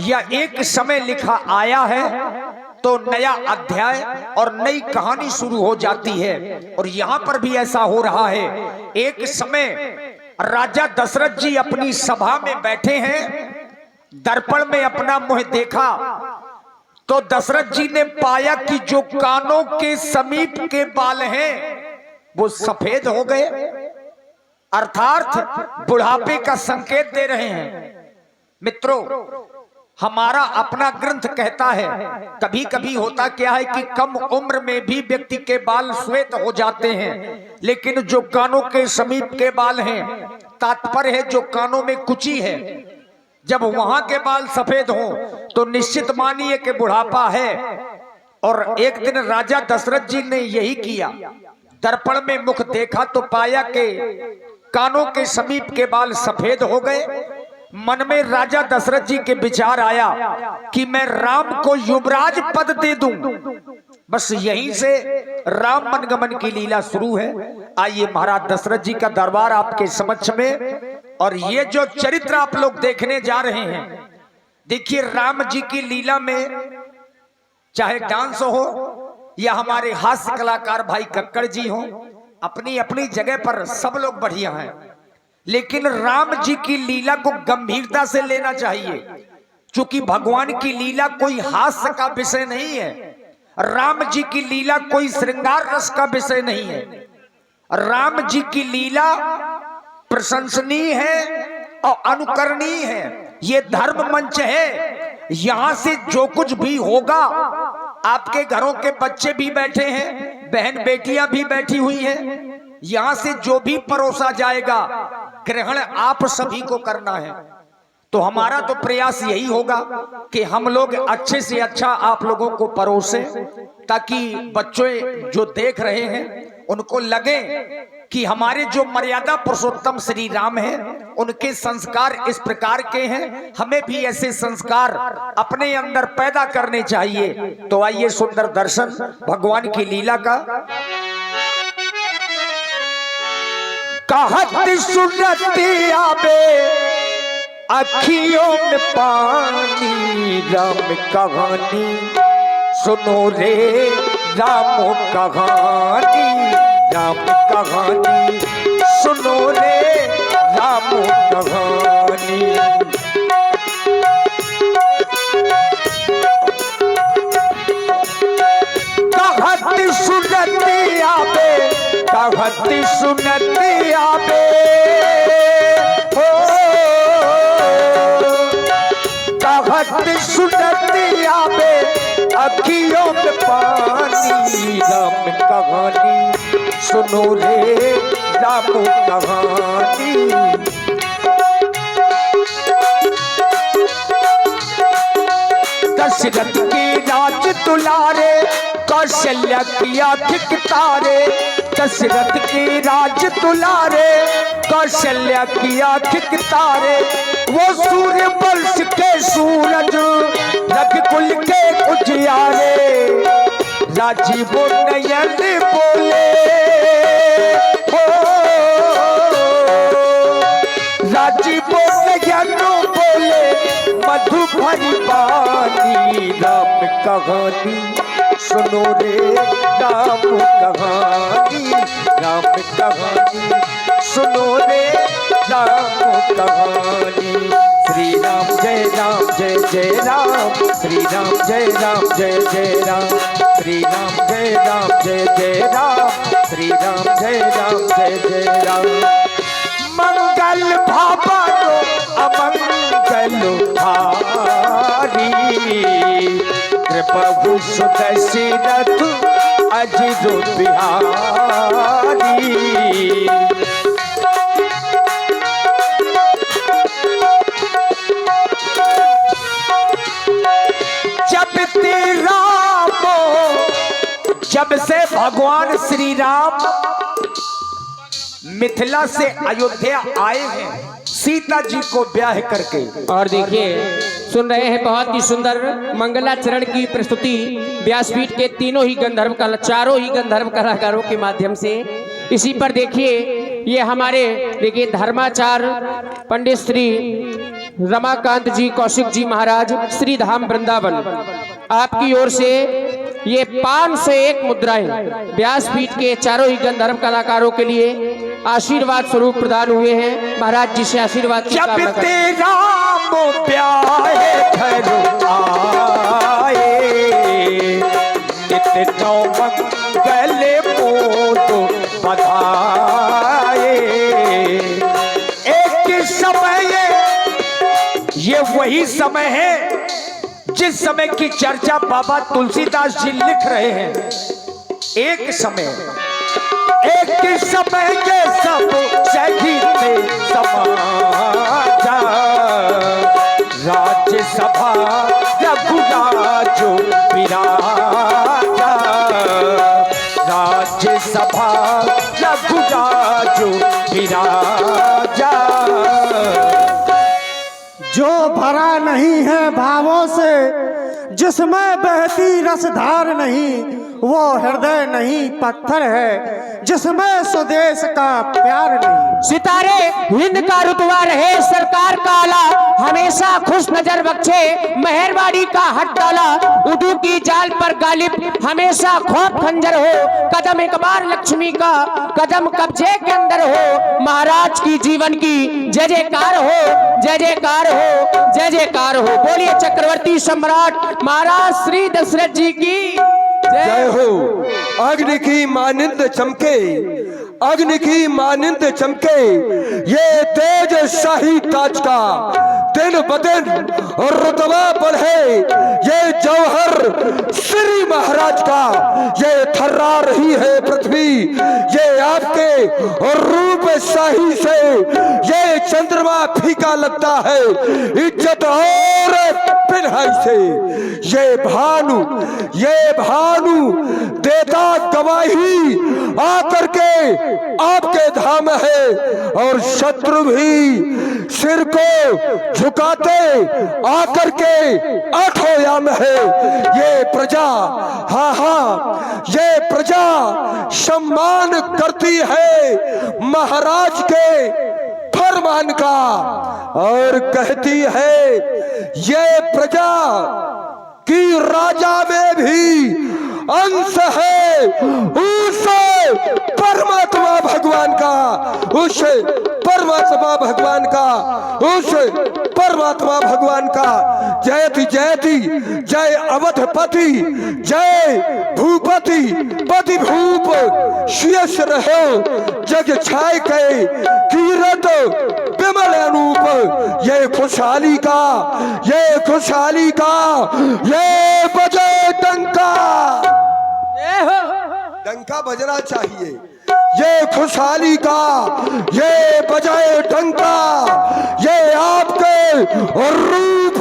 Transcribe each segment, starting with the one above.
या एक समय लिखा आया है तो नया अध्याय और नई कहानी शुरू हो जाती है। और यहाँ पर भी ऐसा हो रहा है। एक समय राजा दशरथ जी अपनी सभा में बैठे हैं, दर्पण में अपना मुंह देखा तो दशरथ जी ने पाया कि जो कानों के समीप के बाल हैं वो सफेद हो गए, अर्थात बुढ़ापे का संकेत दे रहे हैं। मित्रों, हमारा अपना ग्रंथ कहता है कभी कभी होता क्या है कि कम उम्र में भी व्यक्ति के बाल श्वेत हो जाते हैं, लेकिन जो कानों के समीप के बाल हैं, तात्पर्य है जो कानों में कुची है, जब वहां के बाल सफेद हों तो निश्चित मानिए कि बुढ़ापा है। और एक दिन राजा दशरथ जी ने यही किया, दर्पण में मुख देखा तो पाया कि कानों के समीप के बाल सफेद हो गए। मन में राजा दशरथ जी के विचार आया कि मैं राम को युवराज पद दे दूं। बस यहीं से राम मनगमन की लीला शुरू है। आइए महाराज दशरथ जी का दरबार आपके समक्ष में, और ये जो चरित्र आप लोग देखने जा रहे हैं, देखिए राम जी की लीला में चाहे डांस हो या हमारे हास्य कलाकार भाई कक्कड़ जी हो, अपनी अपनी जगह पर सब लोग बढ़िया हैं, लेकिन राम जी की लीला को गंभीरता से लेना चाहिए, क्योंकि भगवान की लीला कोई हास्य का विषय नहीं है। राम जी की लीला कोई श्रृंगार रस का विषय नहीं है। राम जी की लीला प्रशंसनीय है और अनुकरणीय है। ये धर्म मंच है, यहां से जो कुछ भी होगा, आपके घरों के बच्चे भी बैठे हैं, बहन बेटियां भी बैठी हुई हैं, यहां से जो भी परोसा जाएगा ग्रहण आप सभी को करना है। तो हमारा तो प्रयास यही होगा कि हम लोग अच्छे से अच्छा आप लोगों को परोसे, ताकि बच्चे जो देख रहे हैं उनको लगे कि हमारे जो मर्यादा पुरुषोत्तम श्री राम हैं उनके संस्कार इस प्रकार के हैं, हमें भी ऐसे संस्कार अपने अंदर पैदा करने चाहिए। तो आइए सुंदर दर्शन भगवान की लीला का। कहत सुनती आवे अखियों में पानी, राम कहानी सुनो रे राम कहानी, राम कहानी सुनो रे राम कहानी। कहत सुनती आवे, कहत सुनती आवे, कहत सुनती आवे अखियों में पानी, राम कहानी सुनो रे राम कहानी। दशरथ की राज दुलारे कौशल्या किया थिक तारे, दशरथ की राज दुलारे कौशल्या किया थिक तारे। वो सूर्य वंश के सूरज रघुकुल के उजियारे, राजीव नयन बोले हो, राजीव नयन बोले मधु भरी वाणी, राम कहानी सुनो रे राम कहानी, राम कहानी सुनो रे राम कहानी। श्री राम जय जय राम, श्री राम जय जय राम, श्री राम जय जय राम, श्री राम जय जय राम। मंगल भावनो अमंगल हारी, कृपा सुदशरथ अजिर बिहारी। जब से भगवान श्री राम मिथिला से अयोध्या आए हैं सीता जी को ब्याह करके, और देखिए सुन रहे हैं बहुत ही सुंदर मंगलाचरण की प्रस्तुति व्यासपीठ के तीनों ही गंधर्व चारों ही गंधर्व कलाकारों के माध्यम से। इसी पर देखिए ये हमारे देखिए धर्माचार्य पंडित श्री रमाकांत जी, कौशिक जी महाराज, श्री धाम वृंदावन, आपकी ओर से ये 501 मुद्राएं व्यासपीठ के चारों ही गंधर्व कलाकारों के लिए आशीर्वाद स्वरूप प्रदान हुए हैं। महाराज जी से आशीर्वाद की कामना जब करते हैं। तेरा प्यारे घर आए इतनो गले मोटो बधाए। एक समय ये वही समय है जिस समय की चर्चा बाबा तुलसीदास जी लिख रहे हैं। एक समय ये सब सही में समाजा राज्यसभा रघुराजो विराजा। राज्यसभा रघुराजो विराजा। जो भरा नहीं है भावों से, जिसमें बहती रसधार नहीं, वो हृदय नहीं पत्थर है, जिसमें स्वदेश का प्यार नहीं। सितारे हिंद का रुतबा रहे, सरकार का आला, हमेशा खुश नजर बख्शे, मेहरबानी का हट डाला, उदू की जाल पर गालिब, हमेशा खौफ खंजर हो, कदम एक बार लक्ष्मी का, कदम कब्जे के अंदर हो, महाराज की जीवन की जय जयकार हो, जय जयकार हो, जय जयकार हो। बोलिए चक्रवर्ती सम्राट महाराज श्री दशरथ जी की जय हो। अग्नि की मानिंद चमके, अग्नि की मानिंद चमके, ये तेज शाही ताज का दिन बदिन रुतबा बढ़े। ये जौहर श्री महाराज का ये थर्रा रही है पृथ्वी। ये आपके रूप शाही से ये चंद्रमा फीका लगता है, इज्जत और पिन्हाई से। ये भानु देता गवाही आकर के आपके धाम है, और शत्रु भी सिर को झुकाते आकर के आठों याम है। ये प्रजा, हाँ, ये प्रजा सम्मान करती है महाराज के फरमान का, और कहती है ये प्रजा कि राजा में भी अंश है उस परमात्मा भगवान का, उस परमात्मा भगवान का, उस परमात्मा भगवान का। जयति जयति जय अवधपति, जय भूपति पति भूप, शेष रहो जग छाय के कीरत विमल अनूप। ये खुशहाली का, ये खुशहाली का, ये बजे डंका, डंका बजना चाहिए। ये खुशहाली का ये बजाए डंका, ये आपके रूप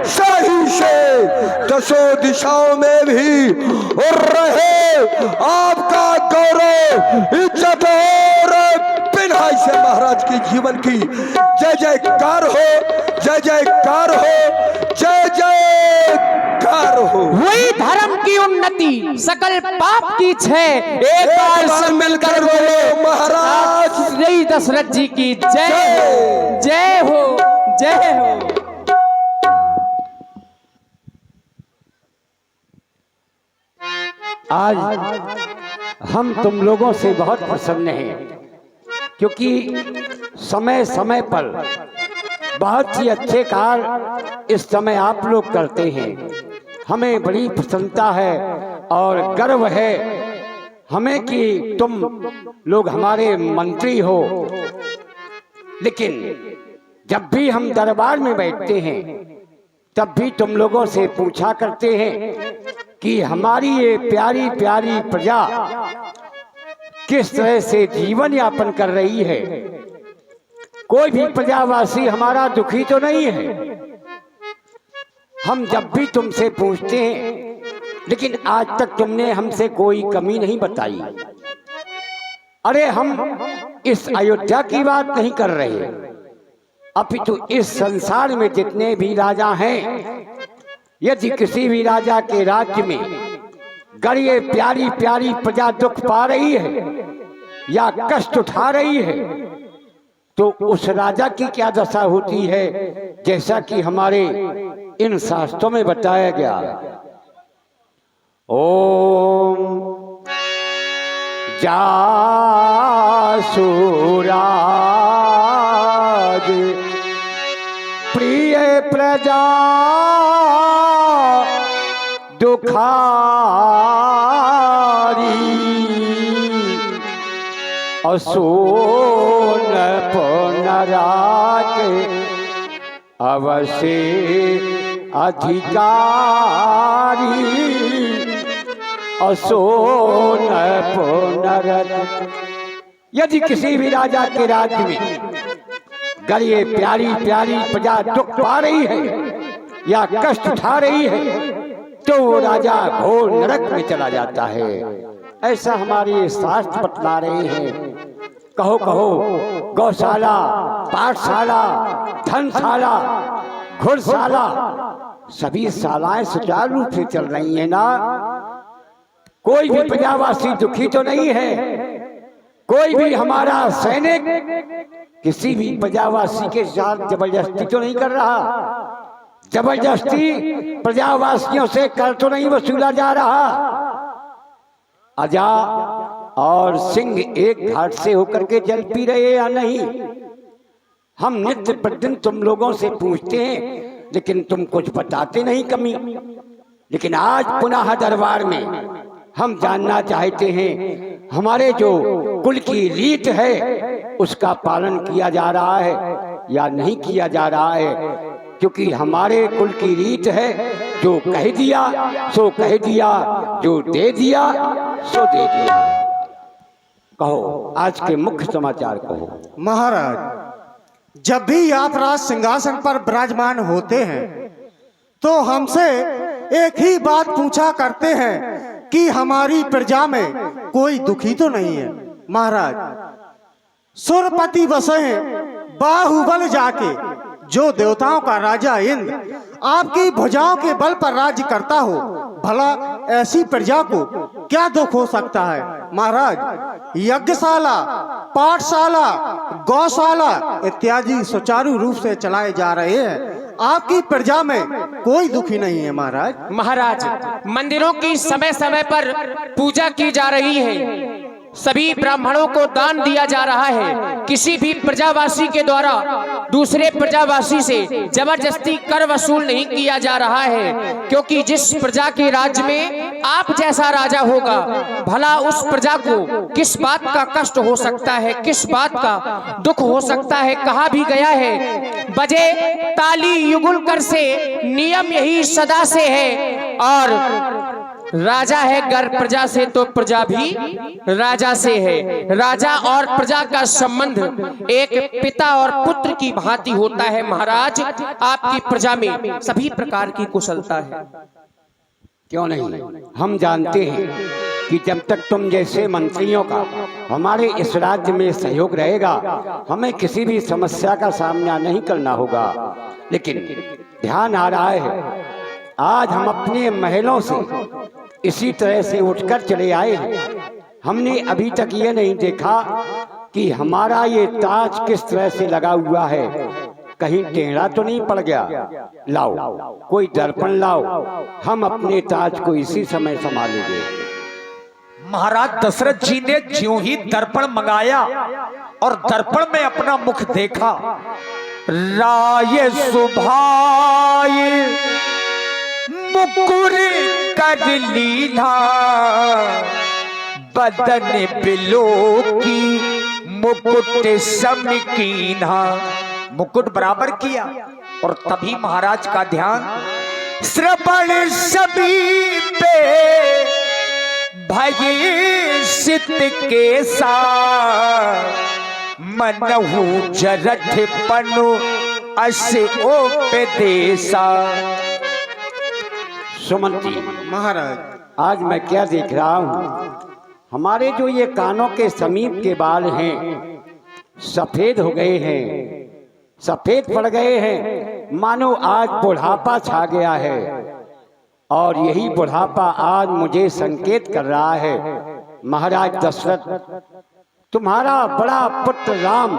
शाही से दसों दिशाओं में भी और रहे आपका गौरव, इज्जत और पिन्हाई से महाराज की जीवन की जय जयकार हो, जय जयकार हो, जय जयकार हो। वही धर्म की उन्नति, सकल पाप की क्षय, एक बार मिलकर बोलो महाराज श्री दशरथ जी की जय। जय हो, जय हो। आज हम तुम लोगों से बहुत प्रसन्न हैं, क्योंकि समय समय पर बहुत ही अच्छे कार्य इस समय आप लोग करते हैं। हमें बड़ी प्रसन्नता है और गर्व है हमें कि तुम लोग हमारे मंत्री हो। लेकिन जब भी हम दरबार में बैठते हैं तब भी तुम लोगों से पूछा करते हैं कि हमारी ये प्यारी प्यारी प्रजा किस तरह से जीवन यापन कर रही है। कोई भी प्रजावासी हमारा दुखी तो नहीं है। हम जब भी तुमसे पूछते हैं, लेकिन आज तक तुमने हमसे कोई कमी नहीं बताई। अरे हम इस अयोध्या की बात नहीं कर रहे, अपितु इस संसार में जितने भी राजा हैं, यदि किसी भी राजा के राज्य में अगर ये प्यारी प्यारी प्रजा दुख पा रही है या कष्ट उठा रही है, तो उस राजा की क्या दशा होती है, जैसा कि हमारे इन शास्त्रों में बताया गया। ओम जासुराज प्रिय प्रजा दुखारी असोन पुनराके अवश्य अधिकारी असोन पुनरत। यदि किसी भी राजा के राज्य में गरीब प्यारी प्यारी प्रजा दुख पा रही है या कष्ट उठा रही है, तो वो राजा घोर नरक में चला जाता है। ऐसा हमारे शास्त्र बतला रहे हैं। कहो कहो गौशाला, पाठशाला, धनशाला, घुड़शाला, सभी शालाएं सुचारू रूप से चल रही है ना। कोई भी प्रजावासी दुखी तो नहीं है, कोई भी हमारा सैनिक किसी भी प्रजावासी के साथ जबरदस्ती तो नहीं कर रहा, जबरदस्ती प्रजावासियों से कर तो नहीं वसूला जा रहा। अजा और सिंह एक घाट से होकर के जल पी रहे या नहीं, हम नित्य प्रतिदिन तुम लोगों से पूछते हैं, लेकिन तुम कुछ बताते नहीं कमी। लेकिन आज पुनः दरबार में हम जानना चाहते हैं, हमारे जो कुल की रीत है उसका पालन किया जा रहा है या नहीं किया जा रहा है। क्योंकि हमारे कुल की रीत है, जो कह दिया सो कह दिया, जो दे दिया सो दे दिया। कहो आज के मुख्य समाचार कहो। महाराज, जब भी आप राज सिंहासन पर विराजमान होते हैं तो हमसे एक ही बात पूछा करते हैं कि हमारी प्रजा में कोई दुखी तो नहीं है। महाराज, सुरपति बसे बाहुबल जाके, जो देवताओं का राजा इंद्र आपकी भुजाओं के बल पर राज्य करता हो, भला ऐसी प्रजा को क्या दुख हो सकता है। महाराज, यज्ञशाला, पाठशाला, गौशाला इत्यादि सुचारू रूप से चलाए जा रहे हैं, आपकी प्रजा में कोई दुखी नहीं है। महाराज, मंदिरों की समय समय पर पूजा की जा रही है, सभी ब्राह्मणों को दान दिया जा रहा है। किसी भी प्रजावासी के द्वारा दूसरे प्रजावासी से जबरदस्ती कर वसूल नहीं किया जा रहा है, क्योंकि जिस प्रजा के राज्य में आप जैसा राजा होगा, भला उस प्रजा को किस बात का कष्ट हो सकता है, किस बात का दुख हो सकता है। कहा भी गया है, बजे ताली युगुल कर से, नियम यही सदा से है। और राजा है गर प्रजा से तो प्रजा भी राजा से है। राजा और प्रजा का संबंध एक पिता और पुत्र की भांति होता है। महाराज, आपकी प्रजा में सभी प्रकार की कुशलता है। क्यों नहीं, हम जानते हैं कि जब तक तुम जैसे मंत्रियों का हमारे इस राज्य में सहयोग रहेगा, हमें किसी भी समस्या का सामना नहीं करना होगा। लेकिन ध्यान आ रहा है, आज हम अपने महलों से इसी तरह से उठकर चले आए हैं। हमने अभी तक ये नहीं देखा कि हमारा ये ताज किस तरह से लगा हुआ है, कहीं टेढ़ा तो नहीं पड़ गया। लाओ कोई दर्पण लाओ, हम अपने ताज को इसी समय संभालेंगे। महाराज दशरथ जी ने ज्यों ही दर्पण मंगाया और दर्पण में अपना मुख देखा, राय सुभाय मुकुर कर लीला, बदन बिलो की मुकुट समकीना। मुकुट बराबर किया और तभी महाराज का ध्यान श्रवण सभी पे भय सित के साथ, मनहु जरठ पनु अस उपदेशा। सुमंती महाराज, आज मैं क्या देख रहा हूँ, हमारे जो ये कानों के समीप के बाल हैं सफेद हो गए हैं, सफेद पड़ गए हैं, मानो आज बुढ़ापा छा गया है। और यही बुढ़ापा आज मुझे संकेत कर रहा है, महाराज दशरथ, तुम्हारा बड़ा पुत्र राम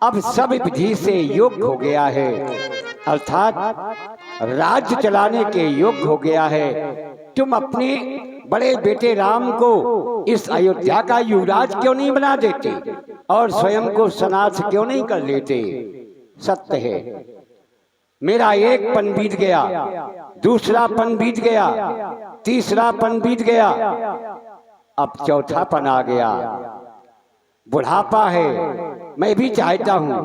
अब सब विधि से योग्य हो गया है, अर्थात राज्य चलाने के योग्य हो गया है। तुम अपने बड़े बेटे राम को इस अयोध्या का युवराज क्यों नहीं बना देते और स्वयं को सनाथ क्यों नहीं कर लेते? सत्य है, मेरा एक पन बीत गया, दूसरा पन बीत गया, तीसरा पन बीत गया, अब चौथा पन आ गया। बुढ़ापा है। मैं भी चाहता हूं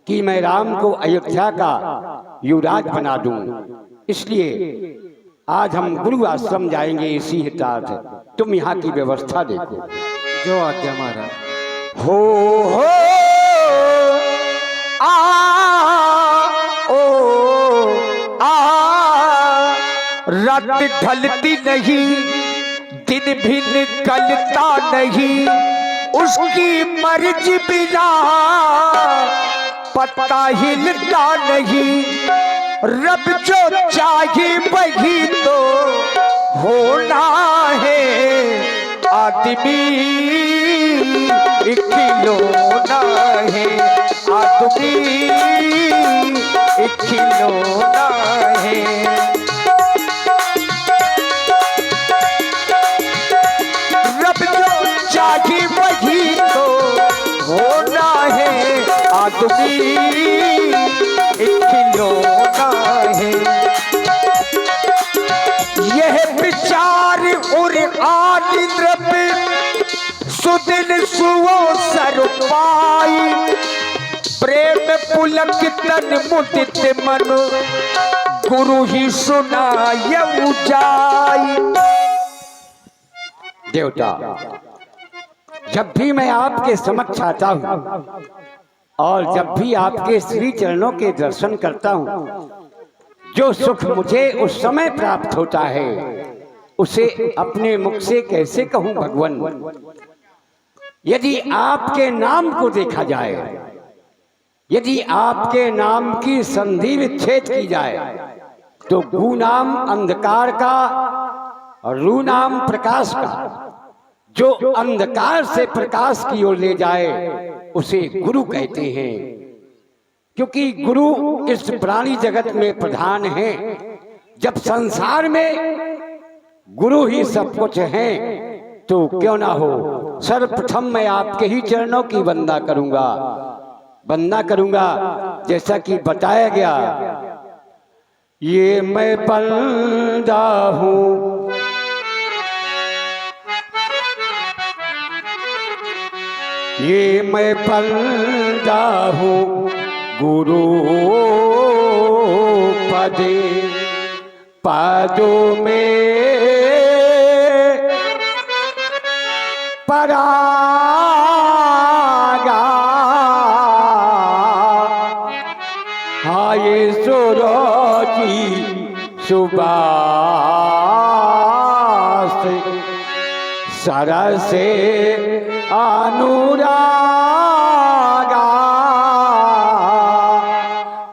कि मैं राम को अयोध्या का युवराज बना दूं। इसलिए आज हम गुरु आश्रम जाएंगे इसी हितार्थ। तुम यहाँ की व्यवस्था देखो। जो आज्ञा महाराज। हो आ ओ आ रात ढलती नहीं, दिन भी निकलता नहीं, उसकी मर्जी बिना पत्ता हिलता नहीं। रब जो चाहे वही तो होना है, आदमी खिलौना है, आदमी खिलौना है। रब जो चाहे वही तो होना है, आदमी खिलौना है। यह विचार और आनिंद्र पे सुदिन सुओ सर पाई, प्रेम पुलक तन मुदित मन, गुरु ही सुनाय जाई। देवता, जब भी मैं आपके समक्ष आता हूँ और जब भी आपके श्री चरणों के दर्शन करता हूँ, जो सुख मुझे उस समय प्राप्त होता है उसे अपने मुख से कैसे कहूँ भगवान। यदि आपके नाम को देखा जाए, यदि आपके नाम की संधि विच्छेद की जाए, तो गु नाम अंधकार का और रू नाम प्रकाश का, जो अंधकार से प्रकाश की ओर ले जाए उसे गुरु कहते हैं। क्योंकि गुरु इस प्राणी जगत में प्रधान है। जब संसार में गुरु ही सब कुछ है तो क्यों ना हो, सर्वप्रथम मैं आपके ही चरणों की वंदना करूंगा जैसा कि बताया गया। ये मैं बंदा हूँ, ये मैं बंदा हूँ, गुरु पदों में परागा। हाँ ये सूरजी सुबास सरसे अनुरागा।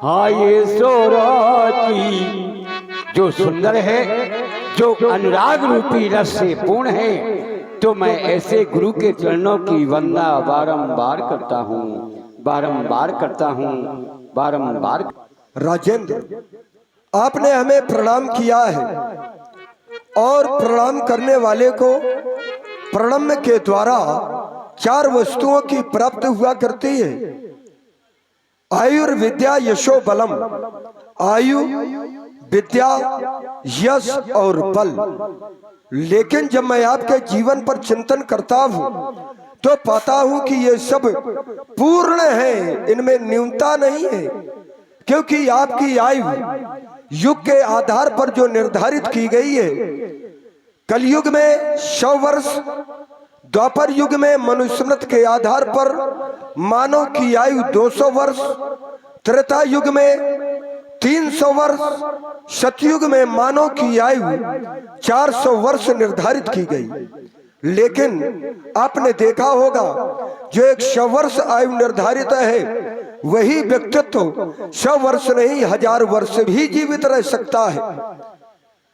हाँ ये सूरजी जो सुंदर है, जो अनुराग रूपी रस से पूर्ण है, तो मैं ऐसे गुरु के चरणों की वंदना बारंबार करता हूँ, बारंबार करता हूँ, बारंबार। राजेंद्र, आपने हमें प्रणाम किया है और प्रणाम करने वाले को प्रणम्य के द्वारा 4 वस्तुओं की प्राप्त हुआ करती है। आयुर्विद्या यशो बलम, आयु विद्या यश और बल। लेकिन जब मैं आपके जीवन पर चिंतन करता हूँ तो पाता हूँ कि ये सब पूर्ण है, इनमें न्यूनता नहीं है। क्योंकि आपकी आयु युग के आधार पर जो निर्धारित की गई है, कलयुग में 100 वर्ष, द्वापर युग में मनुस्मृत के आधार पर मानव की आयु 200 वर्ष, त्रेता युग में 300 वर्ष, सतयुग में मानव की आयु 400 वर्ष निर्धारित की गई। लेकिन आपने देखा होगा जो 100 वर्ष आयु निर्धारित है, वही व्यक्तित्व 100 वर्ष नहीं 1000 वर्ष भी जीवित रह सकता है।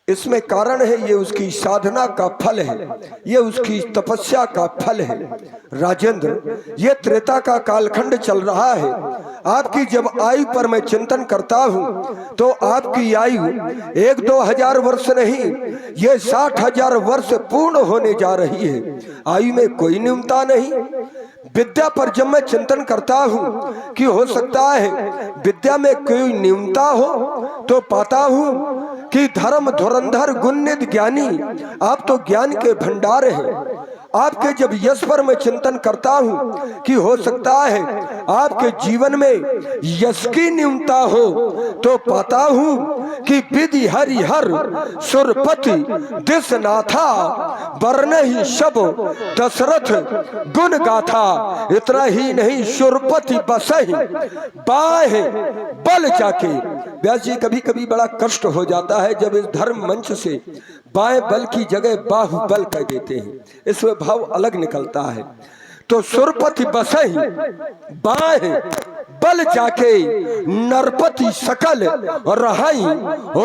इसमें कारण है, ये उसकी साधना का फल है, ये उसकी तपस्या का फल है। राजेंद्र, ये त्रेता का कालखंड चल रहा है। आपकी जब आयु पर मैं चिंतन करता हूँ तो आपकी आयु 1-2 हजार वर्ष नहीं, ये 60,000 वर्ष पूर्ण होने जा रही है। आयु में कोई न्यूनता नहीं। विद्या पर जब मैं चिंतन करता हूँ कि हो सकता है विद्या में कोई न्यूनता हो, तो पाता हूँ कि धर्म धुरंधर गुणनिधि ज्ञानी, आप तो ज्ञान के भंडार हैं। आपके जब यश पर मैं चिंतन करता हूँ कि हो सकता है आपके जीवन में यश की न्यूनता हो, तो पाता हूँ कि विधि हरिहर सुरपति दिशनाथा वर्ण ही शब दशरथ गुण गाथा। इतना ही नहीं, सुरपति बसहि बाह बल जाके। व्यास जी, कभी कभी बड़ा कष्ट हो जाता है जब इस धर्म मंच से बाएं बल की जगह बाहुबल कह देते हैं, इसमें भाव अलग निकलता है। तो सुरपति बसहि बाह बल जाके नरपति सकल रहाई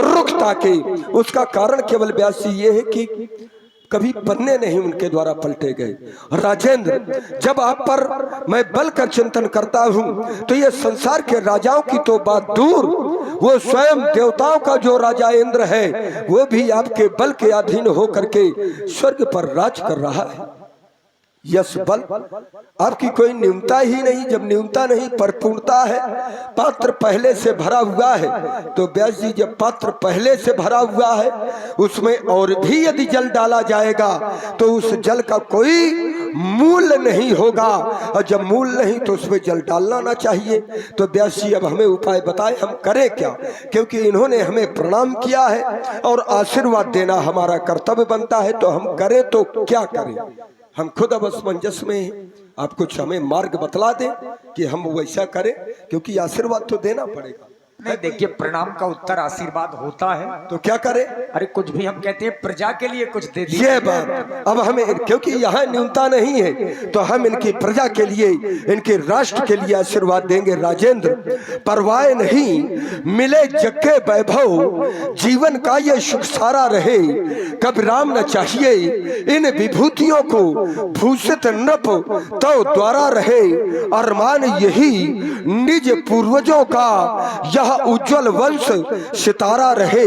रुकता के। उसका कारण केवल व्यास जी ये है कि कभी पन्ने नहीं उनके द्वारा पलटे गए। राजेंद्र, जब आप पर मैं बल का चिंतन करता हूँ तो ये संसार के राजाओं की तो बात दूर, वो स्वयं देवताओं का जो राजा इंद्र है वो भी आपके बल के अधीन होकर के स्वर्ग पर राज कर रहा है। यश बल, आपकी कोई न्यूनता ही नहीं। जब न्यूनता नहीं, परिपूर्णता है। पात्र पहले से भरा हुआ है। तो व्यास जी, जब पात्र पहले से भरा हुआ है, उसमें और भी यदि जल डाला जाएगा तो उस जल का कोई मूल नहीं होगा, और जब मूल नहीं तो उसमें जल डालना ना चाहिए। तो व्यास जी अब हमें उपाय बताए, हम करें क्या? क्योंकि इन्होंने हमें प्रणाम किया है और आशीर्वाद देना हमारा कर्तव्य बनता है, तो हम करें तो क्या करें? हम खुद अब असमंजस में हैं। आप कुछ हमें मार्ग बतला दें कि हम वैसा करें, क्योंकि आशीर्वाद तो देना पड़ेगा। नहीं, देखिए, प्रणाम का उत्तर आशीर्वाद होता है। तो क्या करें? अरे कुछ भी हम कहते हैं प्रजा के लिए कुछ दे दीजिए। ये बात अब हमें, क्योंकि यहाँ न्यूनता नहीं है, तो हम इनकी प्रजा के लिए, इनके राष्ट्र के लिए आशीर्वाद देंगे। राजेंद्र, परवाह नहीं मिले जग के वैभव, जीवन का ये सुख सारा रहे, कब राम न चाहिए इन विभूतियों को, भूषित नृप तो द्वारा रहे, अरमान यही निज पूर्वजों का, यह उज्जवल वंश सितारा रहे,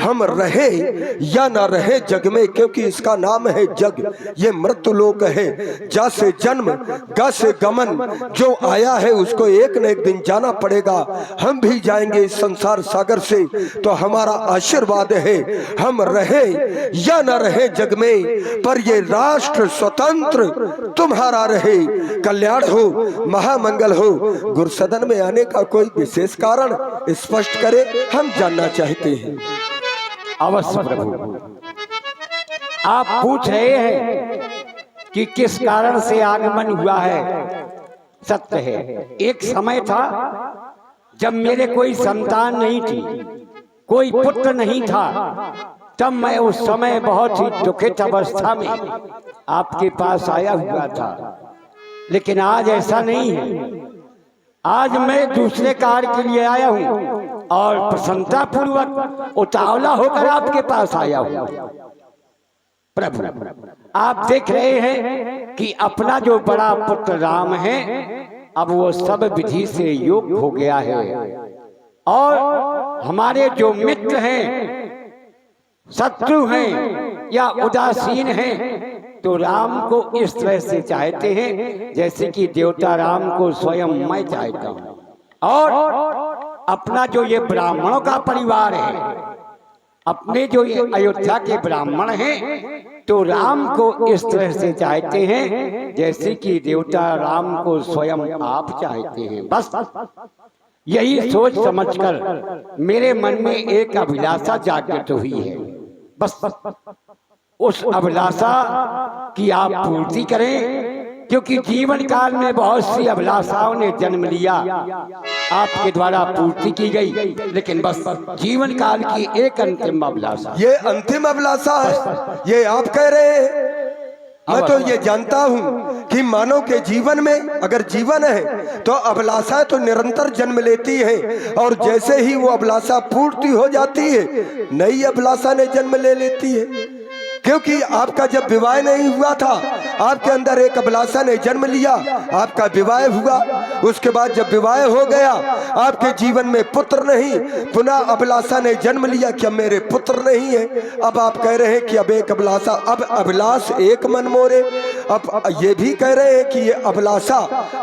हम रहे या न रहे जग में, क्योंकि इसका नाम है जग। ये मृत्यु लोक है, जा से जन्म गा से गमन, जो आया है उसको एक न एक दिन जाना पड़ेगा। हम भी जाएंगे इस संसार सागर से, तो हमारा आशीर्वाद है हम रहे या न रहे जग में, पर ये राष्ट्र स्वतंत्र तुम्हारा रहे, कल्याण हो, महामंगल हो। गुरुसदन में आने का कोई विशेष कारण स्पष्ट करे, हम जानना चाहते हैं। अवश्य प्रभु, आप पूछ रहे हैं कि किस कारण से आगमन हुआ है। सत्य है, एक समय था जब मेरे कोई संतान नहीं थी, कोई पुत्र नहीं था, तब मैं उस समय बहुत ही दुखित अवस्था में आपके पास आया हुआ था। लेकिन आज ऐसा नहीं है। आज मैं दूसरे कार्य के लिए आया हूँ और प्रसन्नता पूर्वक उतावला होकर आपके पास आया हूँ। प्रभु, आप देख रहे हैं कि अपना जो बड़ा पुत्र राम है, अब वो सब विधि से योग हो गया है, और हमारे जो मित्र हैं, शत्रु हैं या उदासीन हैं, तो राम को इस तरह से चाहते हैं जैसे कि देवता राम को स्वयं मैं चाहता हूं। और अपना जो ये ब्राह्मणों का परिवार है, अपने जो ये अयोध्या के ब्राह्मण हैं, तो राम को इस तरह से चाहते हैं जैसे कि देवता राम को स्वयं आप चाहते हैं। बस यही सोच समझकर मेरे मन में एक अभिलाषा जागृत हुई है। बस उस अभिलाषा की आप पूर्ति करें, क्योंकि जीवन काल में बहुत सी अभिलाषाओं ने जन्म लिया, आपके द्वारा पूर्ति की गई, लेकिन बस जीवन काल की एक अंतिम अभिलाषा, ये अंतिम अभिलाषा है, ये आप कह रहे हैं। मैं तो ये जानता हूँ कि मानव के जीवन में अगर जीवन है तो अभिलाषा तो निरंतर जन्म लेती है, और जैसे ही वो अभिलाषा पूर्ति हो जाती है नई अभिलाषा ने जन्म ले लेती है। क्योंकि आपका जब विवाह नहीं हुआ था, आपके अंदर एक अभिलाषा ने जन्म लिया, आपका विवाह हुआ, उसके बाद जब विवाह हो गया आपके जीवन में पुत्र नहीं, पुनः अभिलाषा ने जन्म लिया कि अब मेरे पुत्र नहीं है। अब आप कह रहे हैं कि अब एक अभिलाषा, अब अभिलाष एक मन मोरे। अब ये भी कह रहे हैं कि ये अभिलाषा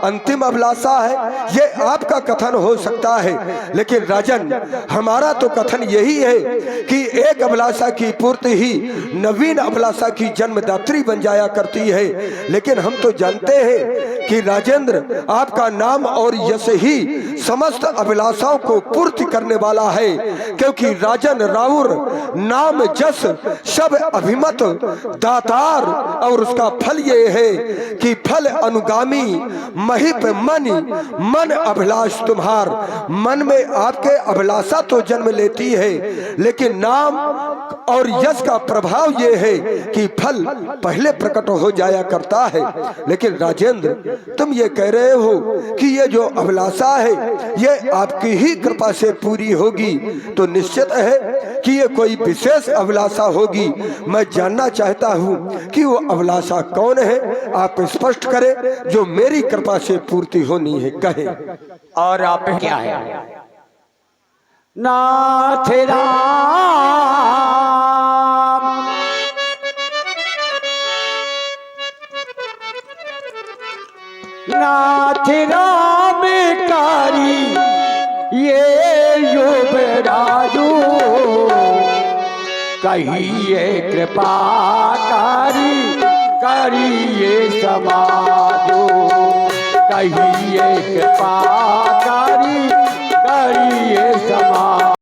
अंतिम अभिलाषा है, ये आपका कथन हो सकता है, लेकिन राजन हमारा तो कथन यही है कि एक अभिलाषा की पूर्ति ही नवीन अभिलाषा की जन्मदात्री बन जाया करती है। लेकिन हम तो जानते हैं कि राजेंद्र आपका नाम और यश ही समस्त अभिलाषाओं को पूर्ति करने वाला है, क्योंकि राजन राउर नाम जस सब अभिमत दातार, और उसका फल ये है कि फल अनुगामी महिप मन अभिलाष तुम्हार। मन में आपके अभिलाषा तो जन्म लेती है, लेकिन नाम और यश का प्रभाव ये है कि फल पहले प्रकट हो जाया करता है। लेकिन राजेंद्र तुम ये कह रहे हो कि ये जो अभिलाषा है ये आपकी ही कृपा से पूरी होगी, तो निश्चित है कि ये कोई विशेष अभिलाषा होगी। मैं जानना चाहता हूँ कि वो अभिलाषा कौन है, आप स्पष्ट करें जो मेरी कृपा से पूर्ति होनी है, कहे। और आप क्या है? नाथ राम नाथ राम कारी ये युवराजू, कहिए कृपा करिए समाजो, कहिए कृपा करिए